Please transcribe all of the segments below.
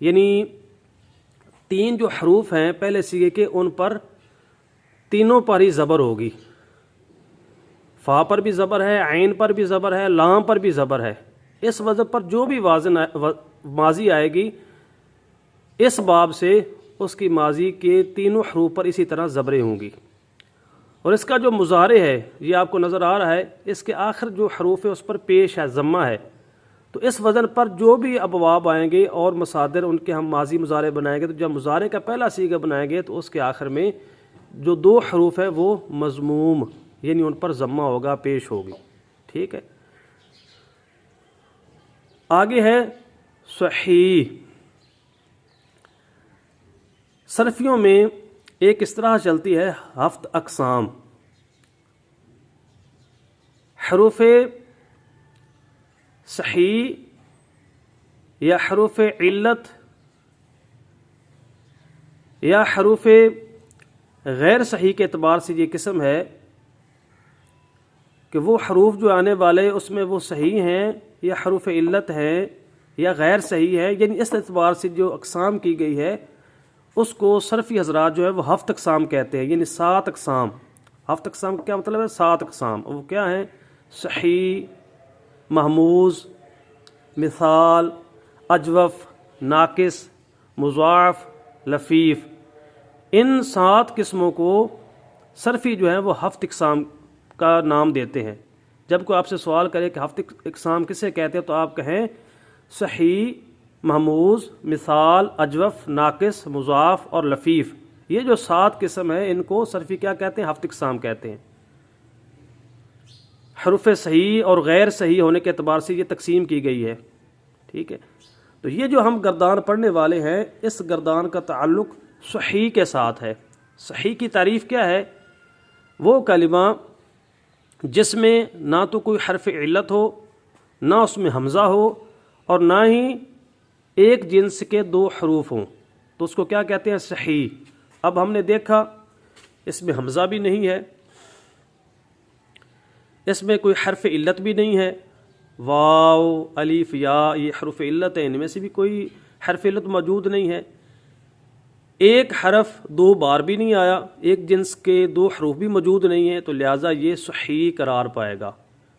یعنی 3 جو حروف ہیں پہلے سیغے کے ان پر تینوں پر ہی زبر ہوگی. فا پر بھی زبر ہے، عین پر بھی زبر ہے، لام پر بھی زبر ہے. اس وزن پر جو بھی ماضی آئے گی اس باب سے اس کی ماضی کے تینوں حروف پر اسی طرح زبریں ہوں گی. اور اس کا جو مضارع ہے یہ آپ کو نظر آ رہا ہے، اس کے آخر جو حروف ہے اس پر پیش ہے، ضمہ ہے. تو اس وزن پر جو بھی ابواب آئیں گے اور مصادر ان کے ہم ماضی مضارع بنائیں گے، تو جب مضارع کا پہلا صیغہ بنائیں گے تو اس کے آخر میں جو 2 حروف ہے وہ مضموم، یعنی ان پر ضمہ ہوگا، پیش ہوگی. ٹھیک ہے. آگے ہے صحیح. صرفیوں میں ایک اصطلاح چلتی ہے 7 اقسام. حروف صحیح یا حروف علت یا حروف غیر صحیح کے اعتبار سے یہ قسم ہے کہ وہ حروف جو آنے والے اس میں وہ صحیح ہیں یا حروف علت ہیں یا غیر صحیح ہے. یعنی اس اعتبار سے جو اقسام کی گئی ہے اس کو صرفی حضرات جو ہے وہ 7 اقسام کہتے ہیں. یعنی 7 اقسام. 7 اقسام کا کیا مطلب ہے؟ 7 اقسام. وہ کیا ہیں؟ صحیح، محموز، مثال، اجوف، ناقص، مضاعف، لفیف. ان 7 قسموں کو صرفی جو ہیں وہ 7 اقسام کا نام دیتے ہیں. جب کوئی آپ سے سوال کرے کہ 7 اقسام کسے کہتے ہیں تو آپ کہیں صحیح، محموز، مثال، اجوف، ناقص، مضاعف اور لفیف. یہ جو 7 قسم ہیں ان کو صرفی کیا کہتے ہیں؟ 7 اقسام کہتے ہیں. حروف صحیح اور غیر صحیح ہونے کے اعتبار سے یہ تقسیم کی گئی ہے. ٹھیک ہے. تو یہ جو ہم گردان پڑھنے والے ہیں اس گردان کا تعلق صحیح کے ساتھ ہے. صحیح کی تعریف کیا ہے؟ وہ کلمہ جس میں نہ تو کوئی حرف علت ہو، نہ اس میں حمزہ ہو، اور نہ ہی ایک جنس کے 2 حروف ہوں، تو اس کو کیا کہتے ہیں؟ صحیح. اب ہم نے دیکھا اس میں حمزہ بھی نہیں ہے، اس میں کوئی حرف علت بھی نہیں ہے. واو، الف، یا یہ حروف علت ہیں، ان میں سے بھی کوئی حرف علت موجود نہیں ہے. ایک حرف 2 بار بھی نہیں آیا، ایک جنس کے 2 حروف بھی موجود نہیں ہیں، تو لہٰذا یہ صحیح قرار پائے گا.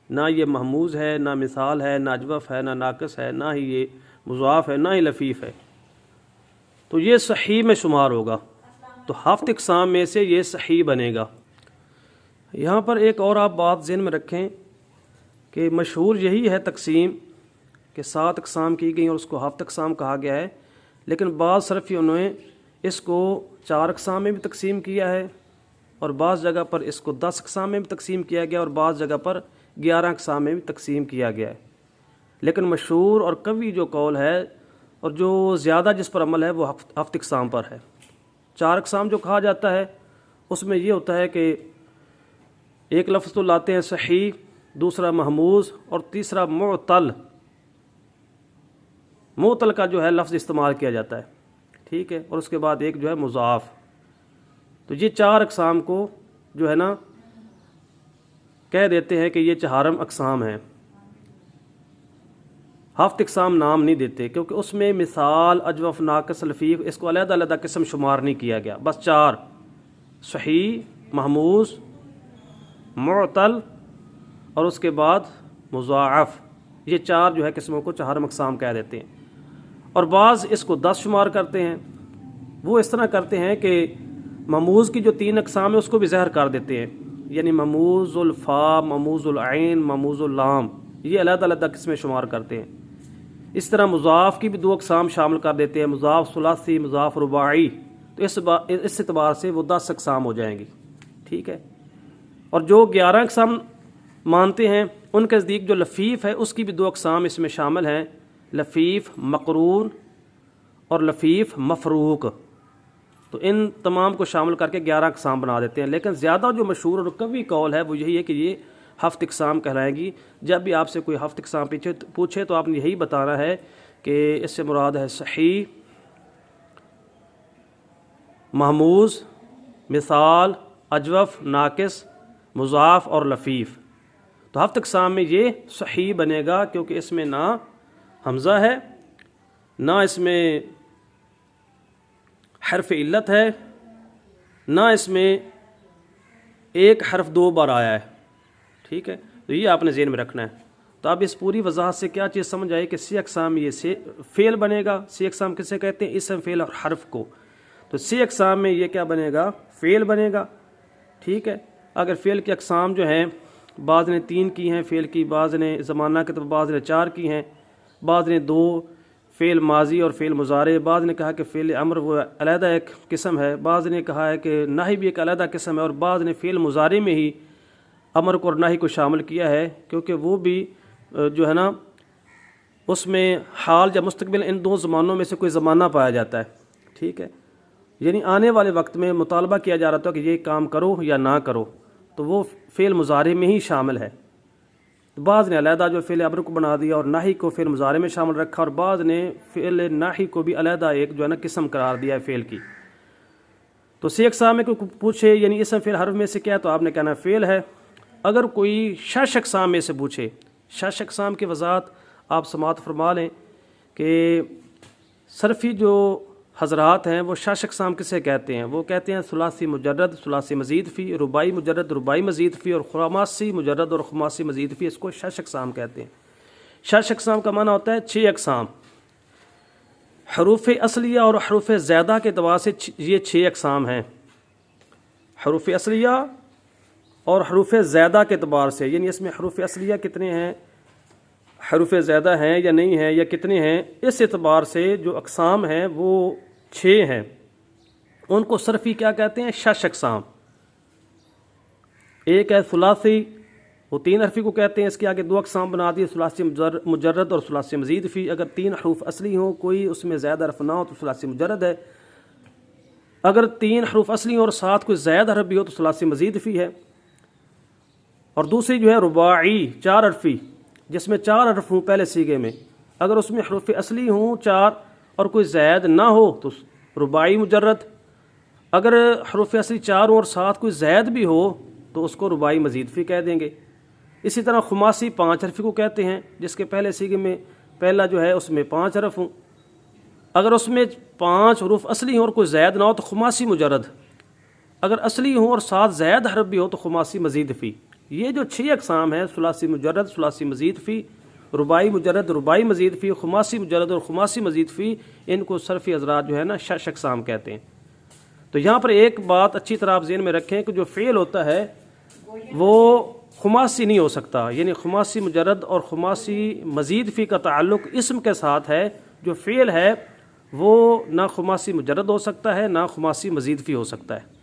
نہ یہ محموز ہے، نہ مثال ہے، نہ اجوف ہے، نہ ناقص ہے، نہ ہی یہ مضاعف ہے، نہ ہی لفیف ہے. تو یہ صحیح میں شمار ہوگا. تو 7 اقسام میں سے یہ صحیح بنے گا. یہاں پر ایک اور آپ بات ذہن میں رکھیں کہ مشہور یہی ہے تقسیم کہ 7 اقسام کی گئی اور اس کو 7 اقسام کہا گیا ہے. لیکن بعض صرفیوں نے اس کو 4 اقسام میں بھی تقسیم کیا ہے، اور بعض جگہ پر اس کو 10 اقسام میں بھی تقسیم کیا گیا، اور بعض جگہ پر 11 اقسام میں بھی تقسیم کیا گیا ہے. لیکن مشہور اور قوی جو قول ہے اور جو زیادہ جس پر عمل ہے وہ 7 اقسام پر ہے. 4 اقسام جو کہا جاتا ہے اس میں یہ ہوتا ہے کہ ایک لفظ تو لاتے ہیں صحیح، دوسرا محموز، اور تیسرا معتل. معتل کا جو ہے لفظ استعمال کیا جاتا ہے. ٹھیک ہے. اور اس کے بعد ایک جو ہے مضاعف. تو یہ 4 اقسام کو جو ہے نا کہہ دیتے ہیں کہ یہ 4 اقسام ہیں. 7 اقسام نام نہیں دیتے کیونکہ اس میں مثال، اجوف، ناقص، لفیف اس کو علیحدہ علیحدہ قسم شمار نہیں کیا گیا. بس 4 صحیح، محموز، معتل اور اس کے بعد مضاعف. یہ 4 جو ہے قسموں کو 4 اقسام کہہ دیتے ہیں. اور بعض اس کو 10 شمار کرتے ہیں. وہ اس طرح کرتے ہیں کہ محموز کی جو 3 اقسام ہیں اس کو بھی ظاہر کر دیتے ہیں. یعنی محموز الفا، محموز العین، محموز اللام، یہ علیحدہ علیحدہ قسمیں شمار کرتے ہیں. اس طرح مضاعف کی بھی 2 اقسام شامل کر دیتے ہیں، مضاعف ثلاثی، مضاعف رباعی. تو اس اعتبار سے وہ 10 اقسام ہو جائیں گی. ٹھیک ہے. اور جو 11 اقسام مانتے ہیں ان کے نزدیک جو لفیف ہے اس کی بھی 2 اقسام اس میں شامل ہیں، لفیف مقرون اور لفیف مفروق. تو ان تمام کو شامل کر کے 11 اقسام بنا دیتے ہیں. لیکن زیادہ جو مشہور اور قوی قول ہے وہ یہی ہے کہ یہ 7 اقسام کہلائیں گی. جب بھی آپ سے کوئی 7 اقسام پوچھے تو آپ نے یہی بتانا ہے کہ اس سے مراد ہے صحیح، محموز، مثال، اجوف، ناقص، مضاعف اور لفیف. تو 7 اقسام میں یہ صحیح بنے گا کیونکہ اس میں نہ حمزہ ہے، نہ اس میں حرف علت ہے، نہ اس میں ایک حرف 2 بار آیا ہے، ٹھیک ہے، تو یہ آپ نے ذہن میں رکھنا ہے۔ تو اب اس پوری وضاحت سے کیا چیز سمجھ آئی کہ سی اقسام یہ فعل بنے گا۔ سی اقسام کسے کہتے ہیں؟ اسم، فعل اور حرف کو۔ تو سی اقسام میں یہ کیا بنے گا؟ فعل بنے گا، ٹھیک ہے۔ اگر فعل کی اقسام جو ہیں، بعض نے 3 کی ہیں فعل کی، بعض نے زمانہ کے طور بعض نے 4 کی ہیں، بعض نے 2 فعل ماضی اور فعل مضارع، بعض نے کہا کہ فعل امر وہ علیحدہ ایک قسم ہے، بعض نے کہا ہے کہ نہی بھی ایک علیحدہ قسم ہے، اور بعض نے فعل مضارع میں ہی امر کو اور نہی کو شامل کیا ہے، کیونکہ وہ بھی جو ہے نا اس میں حال یا مستقبل ان 2 زمانوں میں سے کوئی زمانہ پایا جاتا ہے، ٹھیک ہے، یعنی آنے والے وقت میں مطالبہ کیا جا رہا تھا کہ یہ کام کرو یا نہ کرو، تو وہ فعل مضارع میں ہی شامل ہے۔ بعض نے علیحدہ جو فعل امر کو بنا دیا اور نہی کو فعل مضارع میں شامل رکھا، اور بعض نے فعل نہی کو بھی علیحدہ ایک جو ہے نا قسم قرار دیا ہے فعل کی۔ تو سی اقسام میں کوئی پوچھے یعنی اسم فعل حرف میں سے کیا ہے، تو آپ نے کہنا فعل ہے۔ اگر کوئی 6 اقسام میں سے پوچھے، 6 اقسام کی وضاحت آپ سماعت فرما لیں کہ صرفی جو حضرات ہیں وہ 6 اقسام کسے کہتے ہیں؟ وہ کہتے ہیں ثلاثی مجرد، ثلاثی مزید فی، رباعی مجرد، رباعی مزید فی، اور خماسی مجرد اور خماسی مزید فی، اس کو 6 اقسام کہتے ہیں۔ 6 اقسام کا معنی ہوتا ہے 6 اقسام۔ حروف اصلیہ اور حروف زیادہ کے اعتبار سے یہ 6 اقسام ہیں، حروف اصلیہ اور حروف زیادہ کے اعتبار سے، یعنی اس میں حروف اصلیہ کتنے ہیں، حروف زیادہ ہیں یا نہیں ہیں یا کتنے ہیں، اس اعتبار سے جو اقسام ہیں وہ 6 ہیں۔ ان کو صرفی کیا کہتے ہیں؟ 6 اقسام۔ ایک ہے ثلاثی، وہ 3 حرفی کو کہتے ہیں، اس کے آگے 2 اقسام بنا دیے، ثلاثی مجرد اور ثلاثی مزید فی۔ اگر 3 حروف اصلی ہوں، کوئی اس میں زائد حرف نہ ہو تو ثلاثی مجرد ہے، اگر 3 حروف اصلی ہوں اور ساتھ کوئی زائد حرف بھی ہو تو ثلاثی مزید فی ہے۔ اور دوسری جو ہے رباعی، 4 حرفی، جس میں 4 حرف ہوں پہلے سیغے میں، اگر اس میں حروف اصلی ہوں 4 اور کوئی زائد نہ ہو تو رباعی مجرد، اگر حروف اصلی 4 ہوں اور ساتھ کوئی زائد بھی ہو تو اس کو رباعی مزید فی کہہ دیں گے۔ اسی طرح خماسی 5 حرفی کو کہتے ہیں، جس کے پہلے سیغے میں پہلا جو ہے اس میں 5 حرف ہوں، اگر اس میں 5 حروف اصلی ہوں اور کوئی زائد نہ ہو تو خماسی مجرد، اگر اصلی ہوں اور ساتھ زائد حرف بھی ہو تو خماسی مزید فی۔ یہ جو 6 اقسام ہیں، ثلاثی مجرد، ثلاثی مزید فی، رباعی مجرد، رباعی مزید فی، خماسی مجرد اور خماسی مزید فی، ان کو صرفی حضرات جو ہے نا 6 اقسام کہتے ہیں۔ تو یہاں پر ایک بات اچھی طرح آپ ذہن میں رکھیں کہ جو فعل ہوتا ہے وہ خماسی نہیں ہو سکتا، یعنی خماسی مجرد اور خماسی مزید فی کا تعلق اسم کے ساتھ ہے، جو فعل ہے وہ نہ خماسی مجرد ہو سکتا ہے نہ خماسی مزید فی ہو سکتا ہے۔